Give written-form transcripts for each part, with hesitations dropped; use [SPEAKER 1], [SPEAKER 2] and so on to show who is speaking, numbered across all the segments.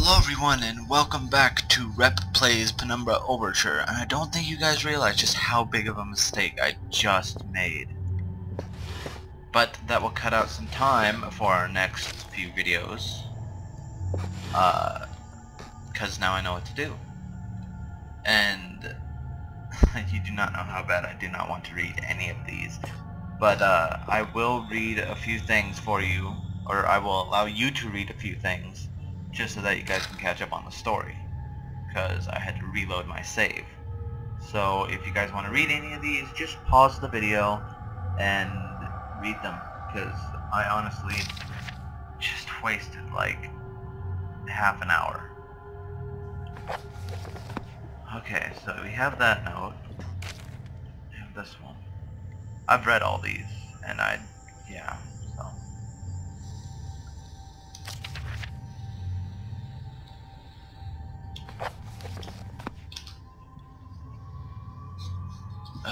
[SPEAKER 1] Hello everyone and welcome back to Rep Plays Penumbra Overture, and I don't think you guys realize just how big of a mistake I just made. But that will cut out some time for our next few videos, because now I know what to do. And you do not know how bad I do not want to read any of these, but I will read a few things for you, or I will allow you to read a few things, just so that you guys can catch up on the story, because I had to reload my save. So if you guys want to read any of these, just pause the video and read them, because I honestly just wasted like half an hour. Okay, so we have that note. We have this one. I've read all these, and yeah, so.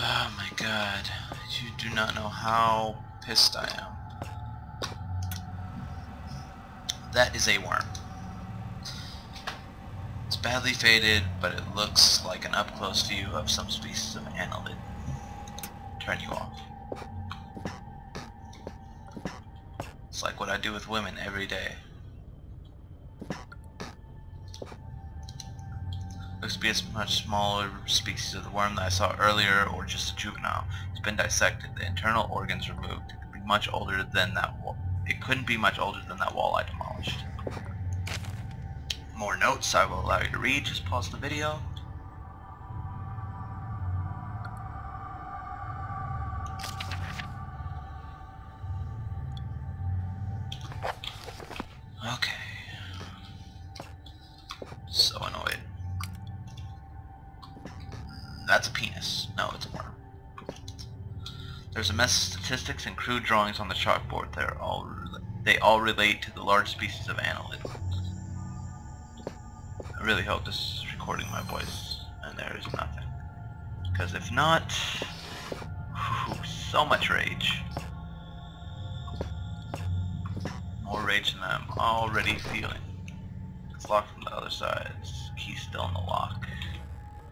[SPEAKER 1] Oh my god, you do not know how pissed I am. That is a worm. It's badly faded, but it looks like an up-close view of some species of annelid. Turn you off. It's like what I do with women every day. Looks to be a much smaller species of the worm that I saw earlier, or just a juvenile. It's been dissected, the internal organs removed. It could be much older than that wall. It couldn't be much older than that wall I demolished. More notes I will allow you to read. Just pause the video. Okay. So annoyed. That's a penis. No, it's a worm. There's a mess of statistics and crude drawings on the chalkboard. They all relate to the large species of annelid. I really hope this is recording my voice and there is nothing. Because if not, so much rage. More rage than I'm already feeling. It's locked from the other side. It's key's still in the lock.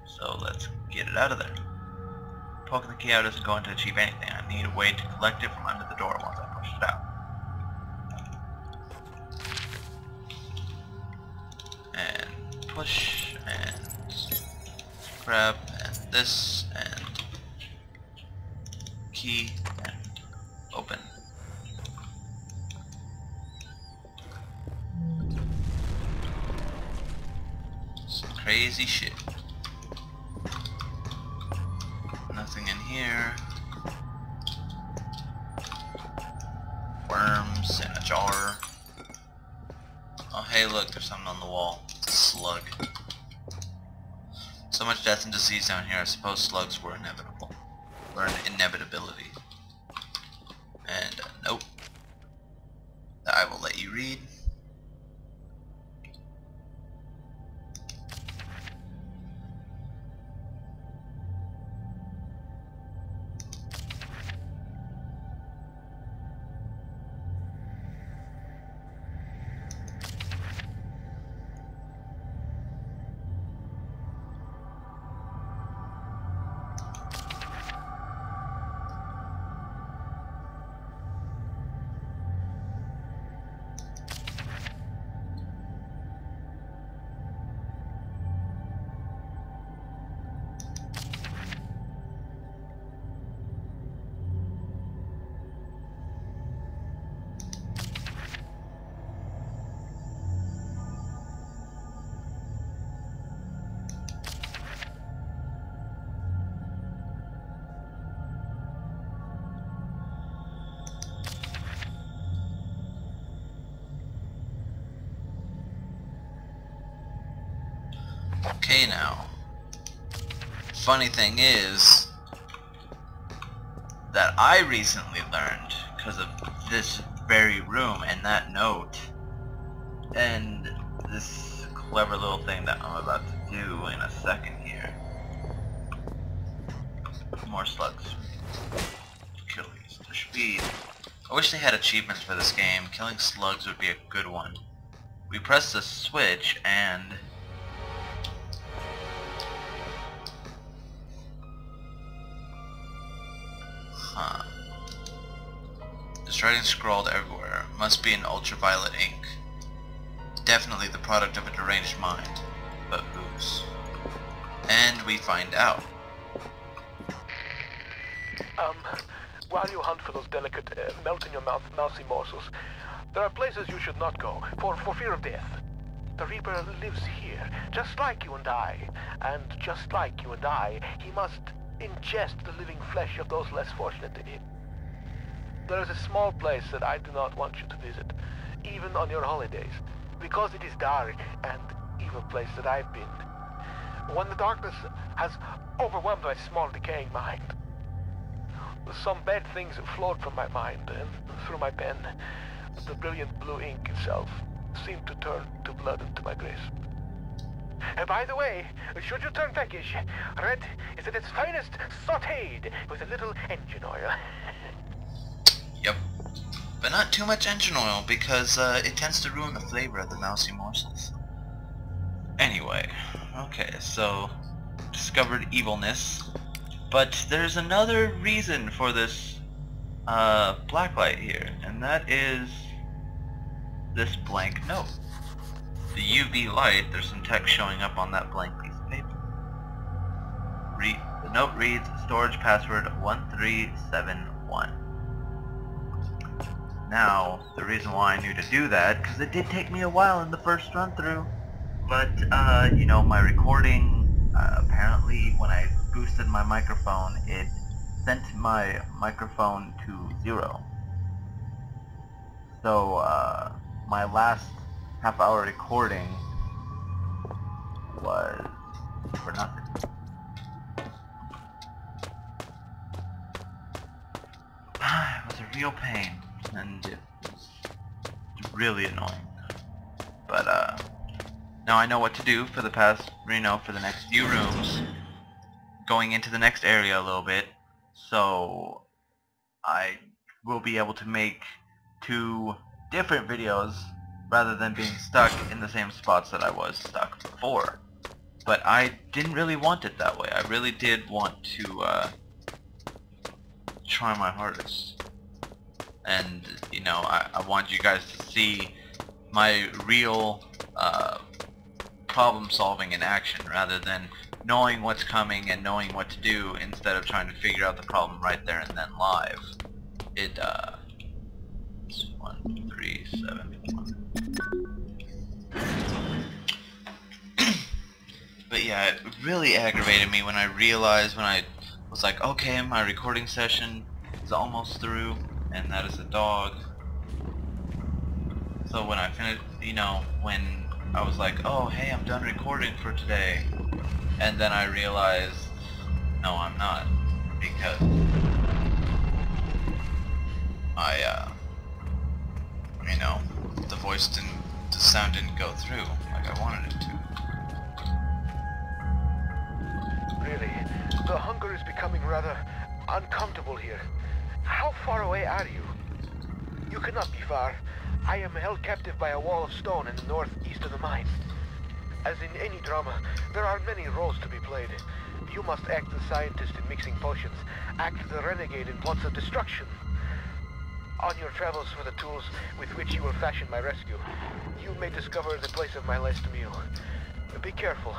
[SPEAKER 1] So let's get it out of there. Poking the key out isn't going to achieve anything. I need a way to collect it from under the door once I push it out. And push, and grab, and this, and key, and open. Some crazy shit. Nothing in here. Worms in a jar. Oh hey look, there's something on the wall. It's a slug. So much death and disease down here, I suppose slugs were inevitable. Or an inevitability. And a note that I will let you read. Okay now, funny thing is that I recently learned, because of this very room and that note, and this clever little thing that I'm about to do in a second here. More slugs. Kill these to speed. I wish they had achievements for this game. Killing slugs would be a good one. we press the switch and this writing scrawled everywhere. Must be in ultraviolet ink. Definitely the product of a deranged mind. But whose? And we find out.
[SPEAKER 2] While you hunt for those delicate, melt-in-your-mouth mousy morsels, there are places you should not go, for fear of death. The Reaper lives here, just like you and I. And just like you and I, he must ingest the living flesh of those less fortunate than him. There is a small place that I do not want you to visit, even on your holidays, because it is dark and evil place that I've been. When the darkness has overwhelmed my small decaying mind, some bad things flowed from my mind and through my pen. The brilliant blue ink itself seemed to turn to blood into my grasp. And by the way, should you turn peckish, red is at its finest sautéed with a little engine oil.
[SPEAKER 1] Yep. But not too much engine oil because it tends to ruin the flavor of the mousy morsels. Anyway, okay, so discovered evilness. But there's another reason for this blacklight here, and that is this blank note. The UV light, there's some text showing up on that blank piece of paper. The note reads, storage password 1371. Now, the reason why I knew to do that, because it did take me a while in the first run through, but, you know, my recording, apparently when I boosted my microphone, it sent my microphone to 0. So, my last half-hour recording was for nothing. It was a real pain, and it was really annoying. But, now I know what to do for the past, you know, for the next few rooms, going into the next area a little bit, so I will be able to make 2 different videos rather than being stuck in the same spots that I was stuck before. But I didn't really want it that way. I really did want to try my hardest. And, you know, I want you guys to see my real problem solving in action rather than knowing what's coming and knowing what to do instead of trying to figure out the problem right there and then live. It, 1371. But yeah, it really aggravated me when I realized, when I was like, okay, my recording session is almost through, and that is a dog. So when I finished, you know, when I was like, oh, hey, I'm done recording for today, and then I realized, no, I'm not, because I, you know, the sound didn't go through like I wanted it to.
[SPEAKER 2] Really, the hunger is becoming rather uncomfortable here. How far away are you? You cannot be far. I am held captive by a wall of stone in the northeast of the mine. As in any drama, there are many roles to be played. You must act the scientist in mixing potions, act the renegade in plots of destruction. On your travels for the tools with which you will fashion my rescue, you may discover the place of my last meal. Be careful.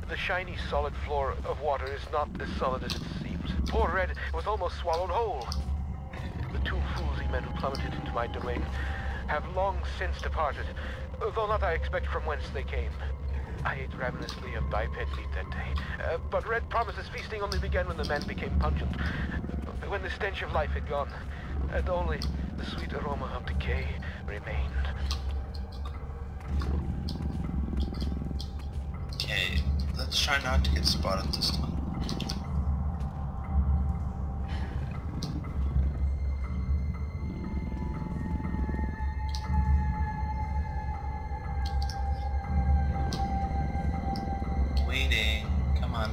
[SPEAKER 2] The shiny, solid floor of water is not as solid as it seems. Poor Red was almost swallowed whole. The 2 foolsy men who plummeted into my domain have long since departed, though not I expect from whence they came. I ate ravenously of biped meat that day, but Red promises feasting only began when the man became pungent, when the stench of life had gone, and only the sweet aroma of decay remained.
[SPEAKER 1] Okay, let's try not to get spotted this time. Waiting, come on.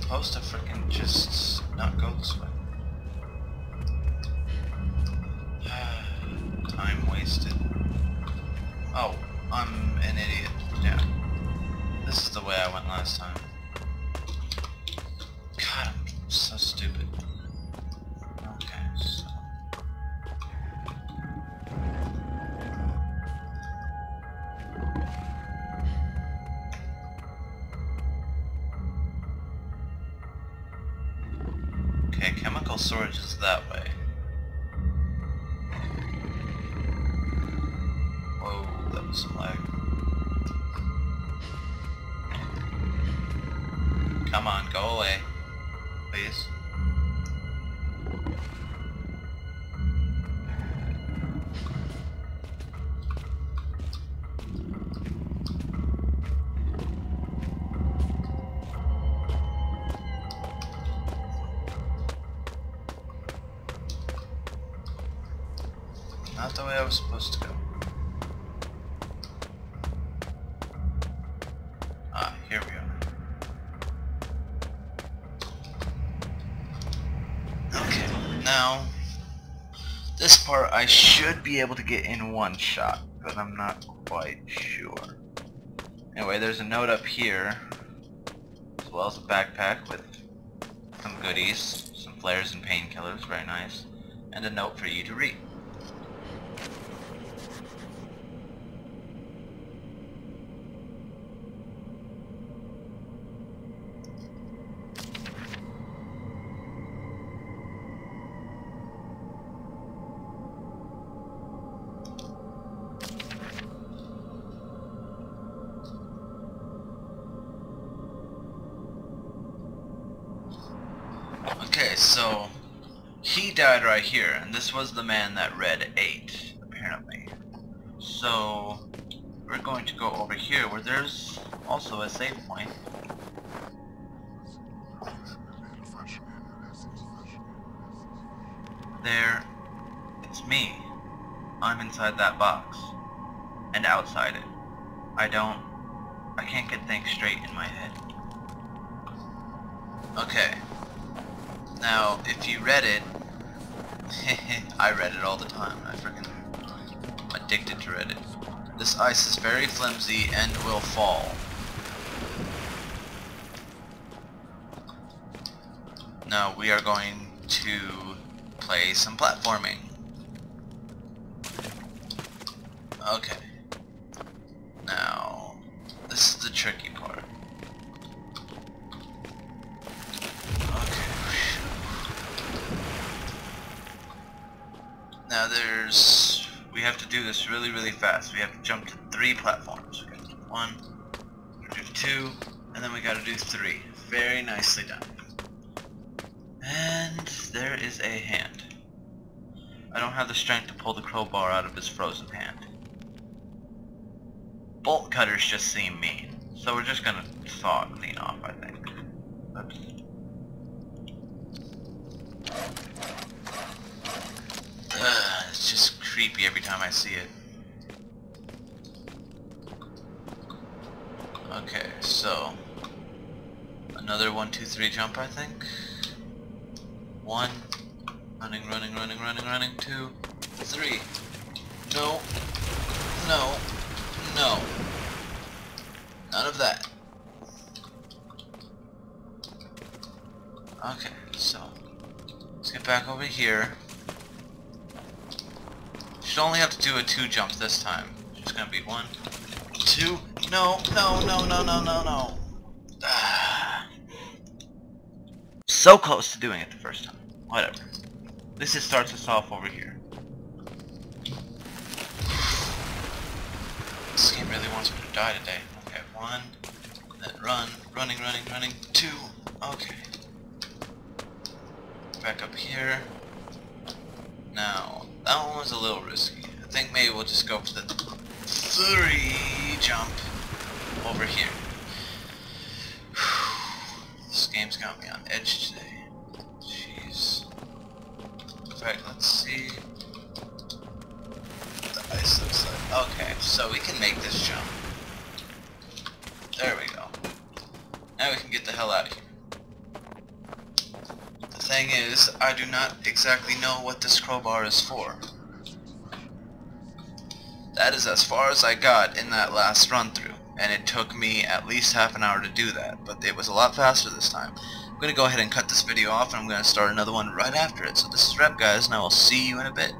[SPEAKER 1] supposed to freaking just not go this way? Time wasted. Oh, I'm an idiot. Yeah. This is the way I went last time. God, I'm so stupid. Okay, so... Okay, chemical storage is that way. Whoa, that was some lag. Come on, go away. Please. Not the way I was supposed to go. Ah, here we are. Okay, now this part I should be able to get in one shot, but I'm not quite sure. Anyway, there's a note up here, as well as a backpack with some goodies, some flares and painkillers, very nice, and a note for you to read. Okay, so he died right here, and this was the man that read 8, apparently. So we're going to go over here where there's also a save point. There, it's me. I'm inside that box. And outside it. I can't get things straight in my head. Okay. Now, if you read it, I read it all the time. I'm addicted to Reddit. This ice is very flimsy and will fall. Now we are going to play some platforming. Okay. Now, this is the tricky part. Now we have to do this really, really fast. We have to jump to 3 platforms. We gotta do 1, we gotta do 2, and then we gotta do 3. Very nicely done. And there is a hand. I don't have the strength to pull the crowbar out of his frozen hand. Bolt cutters just seem mean, so we're just gonna saw it clean off, I think. Oops. It's just creepy every time I see it. Okay, so another 1, 2, 3 jump, I think. 1, running, 2, 3. No, no, no. None of that. Okay, so let's get back over here. Should only have to do a 2 jump this time. It's just gonna be 1, 2. No, no, no, no, no, no, no. So close to doing it the first time. Whatever. This just starts us off over here. This game really wants me to die today. Okay, 1. Then running, 2. Okay. Back up here. Now, that one was a little risky. I think maybe we'll just go for the 3 jump over here. This game's got me on edge today. Jeez. In fact, let's see what the ice looks like. Okay, so we can make this jump. There we go. Now we can get the hell out of here. thing is, I do not exactly know what this crowbar is for. That is as far as I got in that last run through, and it took me at least half an hour to do that, but it was a lot faster this time. I'm going to go ahead and cut this video off, and I'm going to start another one right after it. So this is Rep, guys, and I will see you in a bit.